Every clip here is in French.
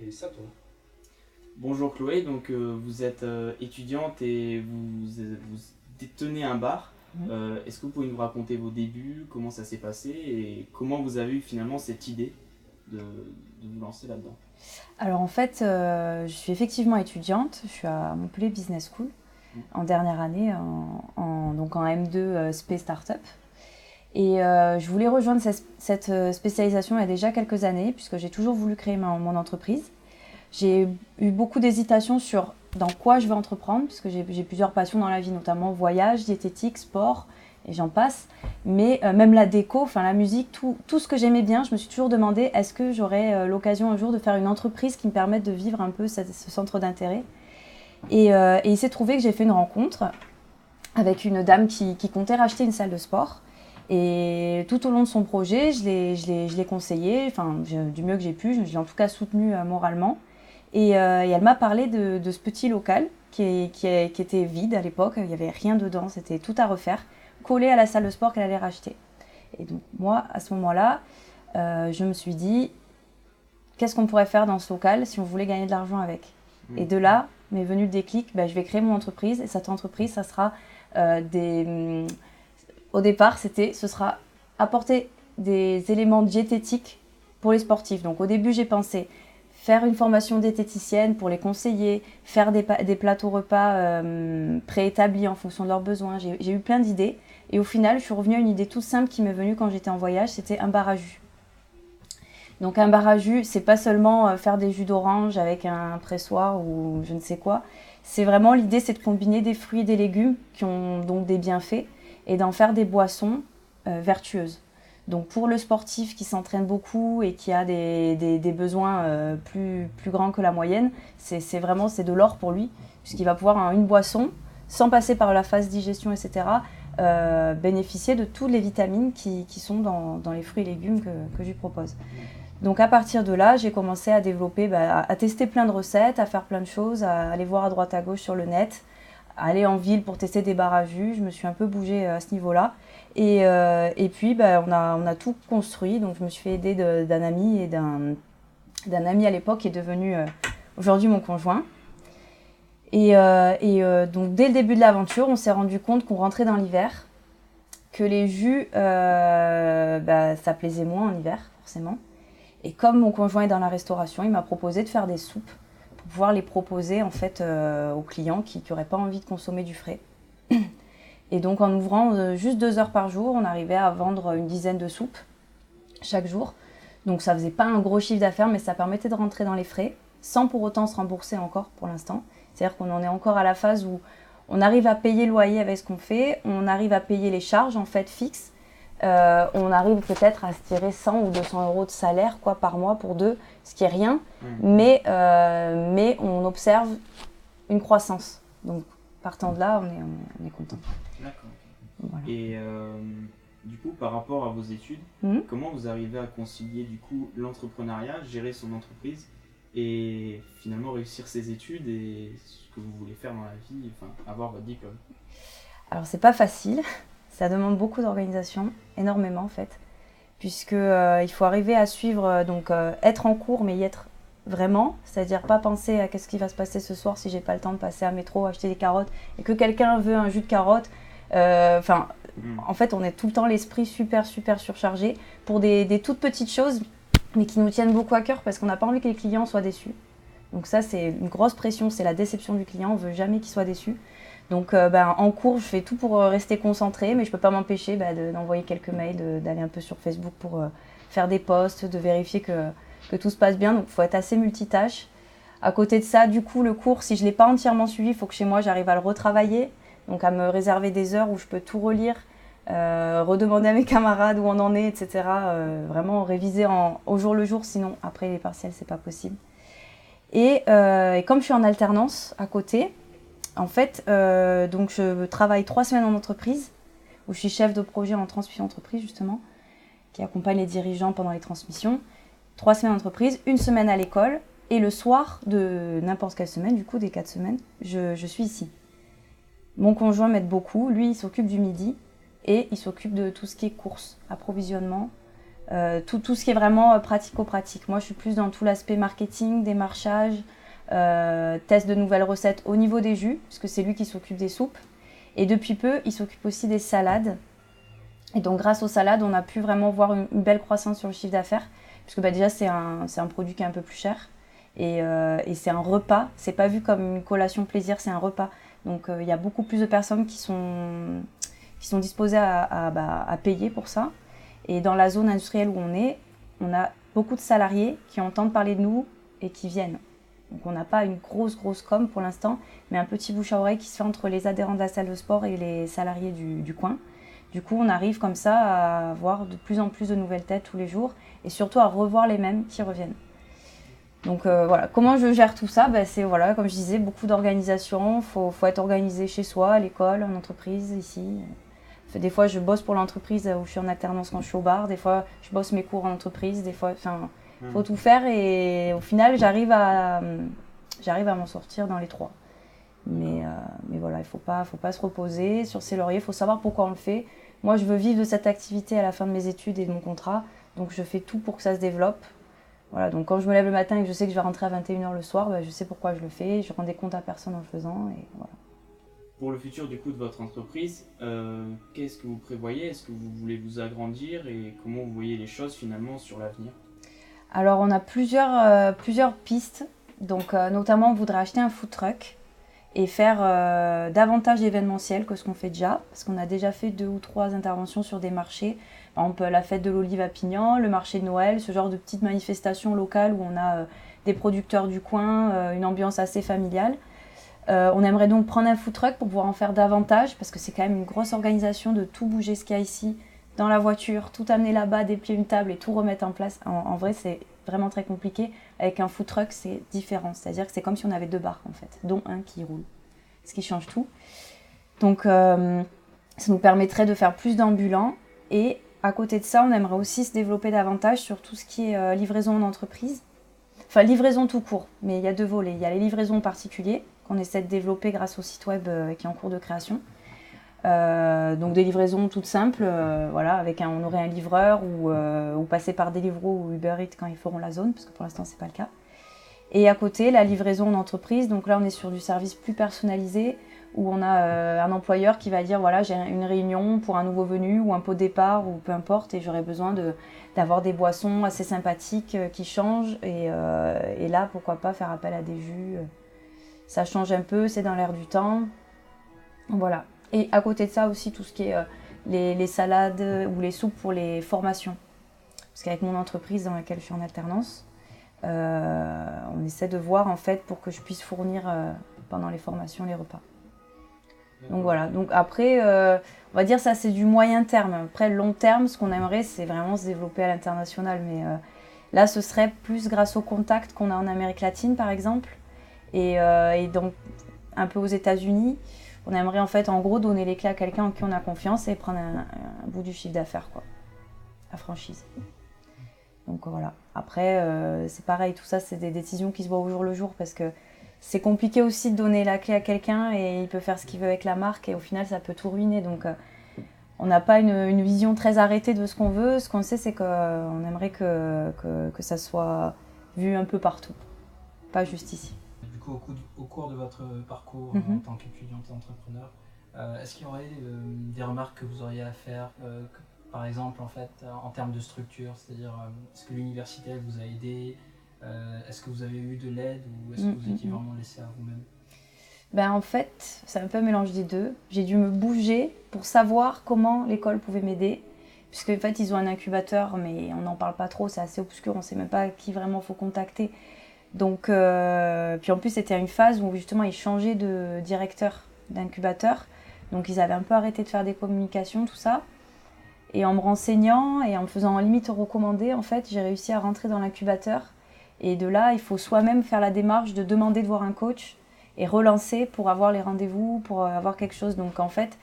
Et ça toi. Bonjour Chloé, donc vous êtes étudiante et vous détenez un bar. Est-ce que vous pouvez nous raconter vos débuts, comment ça s'est passé et comment vous avez eu finalement cette idée de vous lancer là-dedans? Alors en fait, je suis effectivement étudiante, je suis à Montpellier Business School en dernière année, donc en M2 Spé Startup. Et je voulais rejoindre cette spécialisation il y a déjà quelques années, puisque j'ai toujours voulu créer mon entreprise. J'ai eu beaucoup d'hésitations sur dans quoi je veux entreprendre, puisque j'ai plusieurs passions dans la vie, notamment voyage, diététique, sport, et j'en passe. Mais même la déco, enfin la musique, tout ce que j'aimais bien, je me suis toujours demandé est-ce que j'aurais l'occasion un jour de faire une entreprise qui me permette de vivre un peu ce centre d'intérêt. Et il s'est trouvé que j'ai fait une rencontre avec une dame qui comptait racheter une salle de sport. Et tout au long de son projet, je l'ai conseillé, enfin, du mieux que j'ai pu, je l'ai en tout cas soutenu moralement. Et elle m'a parlé de ce petit local qui était vide à l'époque, il n'y avait rien dedans, c'était tout à refaire, collé à la salle de sport qu'elle allait racheter. Et donc moi, à ce moment-là, je me suis dit, qu'est-ce qu'on pourrait faire dans ce local si on voulait gagner de l'argent avec? Et de là m'est venu le déclic, je vais créer mon entreprise, et cette entreprise, ça sera au départ, ce sera apporter des éléments diététiques pour les sportifs. Donc au début, j'ai pensé faire une formation diététicienne pour les conseiller, faire des plateaux repas préétablis en fonction de leurs besoins. J'ai eu plein d'idées. Et au final, je suis revenue à une idée toute simple qui m'est venue quand j'étais en voyage, c'était un bar à jus. Donc un bar à jus, c'est pas seulement faire des jus d'orange avec un pressoir ou je ne sais quoi. C'est vraiment l'idée, c'est de combiner des fruits et des légumes qui ont donc des bienfaits et d'en faire des boissons vertueuses. Donc pour le sportif qui s'entraîne beaucoup et qui a des besoins plus grands que la moyenne, c'est de l'or pour lui, puisqu'il va pouvoir en une boisson, sans passer par la phase digestion, etc., bénéficier de toutes les vitamines qui sont dans les fruits et légumes que je lui propose. Donc à partir de là, j'ai commencé à développer, à tester plein de recettes, à faire plein de choses, à aller voir à droite à gauche sur le net, à aller en ville pour tester des bars à jus. Je me suis un peu bougée à ce niveau-là. Et puis on a tout construit. Donc je me suis fait aider d'un ami et d'un ami à l'époque qui est devenu aujourd'hui mon conjoint. Donc dès le début de l'aventure, on s'est rendu compte qu'on rentrait dans l'hiver, que les jus, ça plaisait moins en hiver forcément. Et comme mon conjoint est dans la restauration, il m'a proposé de faire des soupes pour pouvoir les proposer en fait aux clients qui n'auraient pas envie de consommer du frais. Et donc en ouvrant juste 2 heures par jour, on arrivait à vendre une dizaine de soupes chaque jour. Donc ça faisait pas un gros chiffre d'affaires, mais ça permettait de rentrer dans les frais sans pour autant se rembourser encore pour l'instant. C'est-à-dire qu'on en est encore à la phase où on arrive à payer le loyer avec ce qu'on fait, on arrive à payer les charges en fait fixes. On arrive peut-être à se tirer 100 ou 200 euros de salaire par mois pour deux, ce qui est rien, mais on observe une croissance. Donc partant de là, on est content. D'accord. Voilà. Et du coup, par rapport à vos études, comment vous arrivez à concilier du coup l'entrepreneuriat, gérer son entreprise et finalement réussir ses études et ce que vous voulez faire dans la vie, enfin avoir votre diplôme? Alors c'est pas facile. Ça demande beaucoup d'organisation, énormément en fait, puisque il faut arriver à suivre, être en cours, mais y être vraiment, c'est-à-dire pas penser à qu'est-ce qui va se passer ce soir si j'ai pas le temps de passer à métro, acheter des carottes, et que quelqu'un veut un jus de carotte. En fait, on est tout le temps l'esprit super surchargé pour des toutes petites choses, mais qui nous tiennent beaucoup à cœur parce qu'on n'a pas envie que les clients soient déçus. Donc ça, c'est une grosse pression, c'est la déception du client, on veut jamais qu'il soit déçu. Donc en cours, je fais tout pour rester concentrée, mais je ne peux pas m'empêcher d'envoyer quelques mails, d'aller un peu sur Facebook pour faire des posts, de vérifier que tout se passe bien. Donc il faut être assez multitâche. À côté de ça, du coup, le cours, si je ne l'ai pas entièrement suivi, il faut que chez moi, j'arrive à le retravailler, donc à me réserver des heures où je peux tout relire, redemander à mes camarades où on en est, etc. Vraiment réviser au jour le jour, sinon après les partiels, c'est pas possible. Et comme je suis en alternance à côté, en fait, donc je travaille 3 semaines en entreprise, où je suis chef de projet en transmission entreprise, justement, qui accompagne les dirigeants pendant les transmissions. 3 semaines en entreprise, 1 semaine à l'école, et le soir de n'importe quelle semaine, du coup des 4 semaines, je suis ici. Mon conjoint m'aide beaucoup, lui il s'occupe du midi, et il s'occupe de tout ce qui est courses, approvisionnement, tout ce qui est vraiment pratico-pratique. Moi, je suis plus dans tout l'aspect marketing, démarchage, test de nouvelles recettes au niveau des jus, puisque c'est lui qui s'occupe des soupes. Et depuis peu, il s'occupe aussi des salades. Et donc, grâce aux salades, on a pu vraiment voir une belle croissance sur le chiffre d'affaires, puisque déjà, c'est un produit qui est un peu plus cher. Et c'est un repas, c'est pas vu comme une collation plaisir, c'est un repas. Donc, il y a beaucoup plus de personnes qui sont disposées à payer pour ça. Et dans la zone industrielle où on a beaucoup de salariés qui entendent parler de nous et qui viennent. Donc on n'a pas une grosse com pour l'instant, mais un petit bouche à oreille qui se fait entre les adhérents de la salle de sport et les salariés du coin. Du coup, on arrive comme ça à avoir de plus en plus de nouvelles têtes tous les jours et surtout à revoir les mêmes qui reviennent. Donc voilà, comment je gère tout ça? C'est voilà, comme je disais, beaucoup d'organisation. Faut être organisé chez soi, à l'école, en entreprise, ici. Des fois, je bosse pour l'entreprise où je suis en alternance quand je suis au bar. Des fois, je bosse mes cours en entreprise. Des fois, faut tout faire et au final, j'arrive à m'en sortir dans les trois. Mais voilà, il faut pas se reposer sur ses lauriers. Il faut savoir pourquoi on le fait. Moi, je veux vivre de cette activité à la fin de mes études et de mon contrat. Donc, je fais tout pour que ça se développe. Voilà, donc quand je me lève le matin et que je sais que je vais rentrer à 21h le soir, je sais pourquoi je le fais. Je rends des comptes à personne en le faisant et voilà. Pour le futur du coup de votre entreprise, qu'est-ce que vous prévoyez? Est-ce que vous voulez vous agrandir et comment vous voyez les choses finalement sur l'avenir? Alors on a plusieurs pistes, donc notamment on voudrait acheter un food truck et faire davantage d'événementiel que ce qu'on fait déjà, parce qu'on a déjà fait 2 ou 3 interventions sur des marchés, par exemple la fête de l'olive à Pignan, le marché de Noël, ce genre de petites manifestations locales où on a des producteurs du coin, une ambiance assez familiale. On aimerait donc prendre un food truck pour pouvoir en faire davantage, parce que c'est quand même une grosse organisation de tout bouger ce qu'il y a ici, dans la voiture, tout amener là-bas, déplier une table et tout remettre en place. En vrai, c'est vraiment très compliqué. Avec un food truck, c'est différent. C'est-à-dire que c'est comme si on avait 2 barques, en fait, dont un qui roule, ce qui change tout. Donc, ça nous permettrait de faire plus d'ambulants. Et à côté de ça, on aimerait aussi se développer davantage sur tout ce qui est livraison en entreprise. Enfin, livraison tout court, mais il y a 2 volets. Il y a les livraisons particuliers, qu'on essaie de développer grâce au site web qui est en cours de création. Donc des livraisons toutes simples, voilà, on aurait un livreur ou passer par Deliveroo ou Uber Eats quand ils feront la zone, parce que pour l'instant c'est pas le cas. Et à côté, la livraison en entreprise, donc là on est sur du service plus personnalisé, où on a un employeur qui va dire voilà, j'ai une réunion pour un nouveau venu ou un pot de départ ou peu importe, et j'aurais besoin d'avoir des boissons assez sympathiques qui changent, et là pourquoi pas faire appel à des jus, ça change un peu, c'est dans l'air du temps, voilà. Et à côté de ça aussi, tout ce qui est les salades ou les soupes pour les formations. Parce qu'avec mon entreprise dans laquelle je suis en alternance, on essaie de voir en fait pour que je puisse fournir pendant les formations les repas. Donc voilà, donc après, on va dire ça c'est du moyen terme. Après, long terme, ce qu'on aimerait, c'est vraiment se développer à l'international. Mais là, ce serait plus grâce aux contacts qu'on a en Amérique latine, par exemple, et donc un peu aux États-Unis. On aimerait en fait en gros donner les clés à quelqu'un en qui on a confiance et prendre un bout du chiffre d'affaires, quoi, la franchise. Donc voilà. Après, c'est pareil, tout ça c'est des décisions qui se voient au jour le jour parce que c'est compliqué aussi de donner la clé à quelqu'un et il peut faire ce qu'il veut avec la marque et au final ça peut tout ruiner. Donc on n'a pas une vision très arrêtée de ce qu'on veut. Ce qu'on sait c'est qu'on aimerait que ça soit vu un peu partout, pas juste ici. Au cours de votre parcours en tant qu'étudiante et entrepreneur, est-ce qu'il y aurait des remarques que vous auriez à faire, par exemple en fait en termes de structure, c'est-à-dire est-ce que l'université vous a aidé, est-ce que vous avez eu de l'aide ou est-ce que vous étiez vraiment laissé à vous-même? En fait, c'est un peu un mélange des deux. J'ai dû me bouger pour savoir comment l'école pouvait m'aider. Puisque en fait, ils ont un incubateur, mais on n'en parle pas trop, c'est assez obscur, on ne sait même pas qui vraiment faut contacter. Donc, puis en plus, c'était à une phase où justement ils changeaient de directeur d'incubateur. Donc, ils avaient un peu arrêté de faire des communications, tout ça. Et en me renseignant et en me faisant limite recommander, en fait, j'ai réussi à rentrer dans l'incubateur. Et de là, il faut soi-même faire la démarche de demander de voir un coach et relancer pour avoir les rendez-vous, pour avoir quelque chose. Donc, en fait,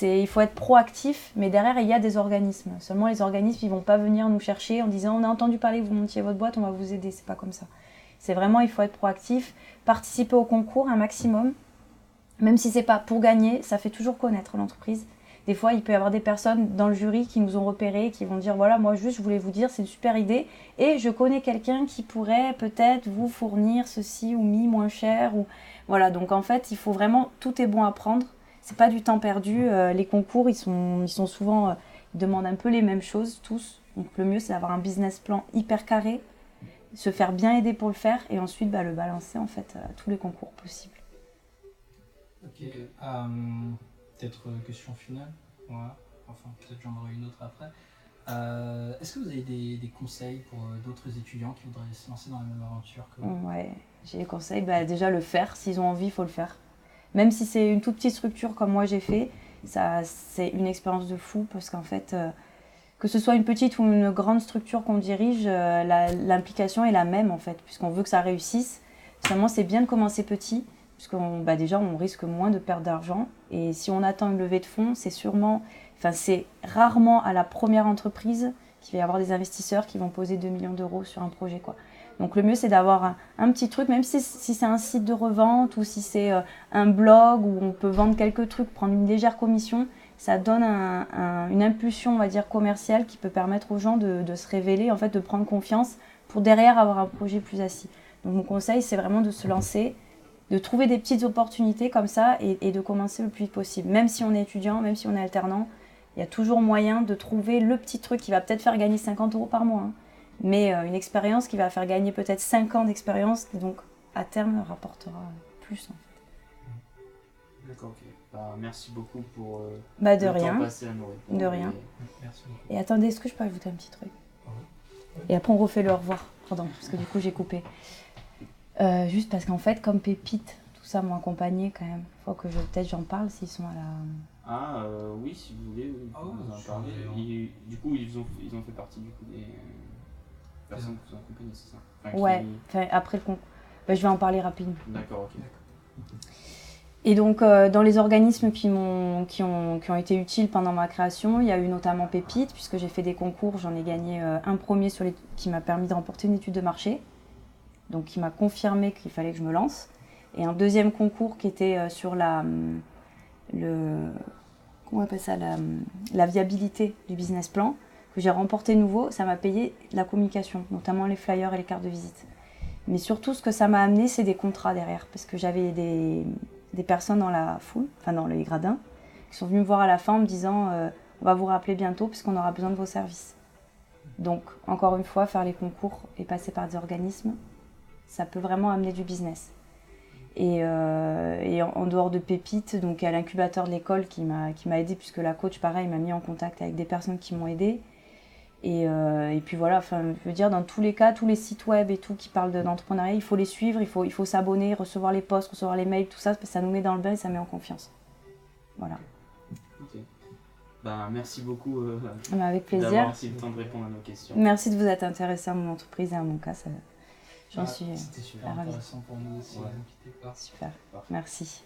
il faut être proactif, mais derrière, il y a des organismes. Seulement, les organismes, ils ne vont pas venir nous chercher en disant « On a entendu parler que vous montiez votre boîte, on va vous aider ». C'est pas comme ça. C'est vraiment, il faut être proactif, participer au concours un maximum, même si c'est pas pour gagner, ça fait toujours connaître l'entreprise. Des fois, il peut y avoir des personnes dans le jury qui nous ont repérés, qui vont dire voilà, moi juste je voulais vous dire, c'est une super idée et je connais quelqu'un qui pourrait peut-être vous fournir ceci ou mis moins cher. Ou... Voilà, donc en fait, il faut vraiment, tout est bon à prendre. C'est pas du temps perdu. Les concours, ils sont souvent, ils demandent un peu les mêmes choses tous. Donc le mieux, c'est d'avoir un business plan hyper carré, se faire bien aider pour le faire et ensuite le balancer en fait à tous les concours possibles. Ok, peut-être question finale. Ouais. Enfin, peut-être j'en aurai une autre après. Est-ce que vous avez des conseils pour d'autres étudiants qui voudraient se lancer dans la même aventure que vous? Ouais, j'ai des conseils. Déjà le faire, s'ils ont envie, il faut le faire. Même si c'est une toute petite structure comme moi j'ai fait, ça, c'est une expérience de fou parce qu'en fait, que ce soit une petite ou une grande structure qu'on dirige, l'implication est la même en fait, puisqu'on veut que ça réussisse. Seulement, c'est bien de commencer petit, puisqu'on déjà on risque moins de perdre d'argent. Et si on attend une levée de fonds, c'est rarement à la première entreprise qu'il va y avoir des investisseurs qui vont poser 2 millions d'euros sur un projet, quoi. Donc le mieux, c'est d'avoir un petit truc, même si c'est un site de revente ou si c'est un blog où on peut vendre quelques trucs, prendre une légère commission. Ça donne une impulsion, on va dire, commerciale qui peut permettre aux gens de se révéler, en fait, de prendre confiance pour derrière avoir un projet plus assis. Donc mon conseil, c'est vraiment de se lancer, de trouver des petites opportunités comme ça et de commencer le plus vite possible. Même si on est étudiant, même si on est alternant, il y a toujours moyen de trouver le petit truc qui va peut-être faire gagner 50 euros par mois, hein, mais une expérience qui va faire gagner peut-être 5 ans d'expérience, qui donc à terme rapportera plus. En fait. D'accord, ok. Merci beaucoup pour de le rien. temps passé à nous répondre. De rien. Merci beaucoup. Et attendez, est-ce que je peux ajouter un petit truc? Et après on refait le au revoir, pardon, parce que du coup j'ai coupé. Juste parce qu'en fait, comme Pépite, tout ça m'ont accompagné quand même. Faut que peut-être j'en parle s'ils sont à la... Oui, si vous voulez, oui, vous en parler. Du coup, ils ont fait partie du coup des personnes qui vous ont accompagné, c'est ça? Ouais, après le concours. Je vais en parler rapidement. D'accord, ok. Et donc, dans les organismes qui ont été utiles pendant ma création, il y a eu notamment Pépite, puisque j'ai fait des concours, j'en ai gagné un premier qui m'a permis de remporter une étude de marché, donc qui m'a confirmé qu'il fallait que je me lance. Et un deuxième concours qui était sur comment on appelle ça, la viabilité du business plan, que j'ai remporté nouveau. Ça m'a payé la communication, notamment les flyers et les cartes de visite. Mais surtout, ce que ça m'a amené, c'est des contrats derrière, parce que j'avais des personnes dans la foule, enfin dans les gradins, qui sont venues me voir à la fin en me disant on va vous rappeler bientôt puisqu'on aura besoin de vos services. Donc, encore une fois, faire les concours et passer par des organismes, ça peut vraiment amener du business. Et en dehors de Pépite, donc il y a l'incubateur de l'école qui m'a aidé, puisque la coach, pareil, m'a mis en contact avec des personnes qui m'ont aidé. Et puis voilà, je veux dire, dans tous les cas, tous les sites web et tout qui parlent d'entrepreneuriat, il faut les suivre, il faut s'abonner, recevoir les posts, recevoir les mails, tout ça, parce que ça nous met dans le bain et ça met en confiance. Voilà. Ok. Merci beaucoup avec plaisir. d'avoir pris le temps de répondre à nos questions. Merci de vous être intéressé à mon entreprise et à mon cas. J'en suis C'était super intéressant pour nous aussi. Ouais. Super. Merci.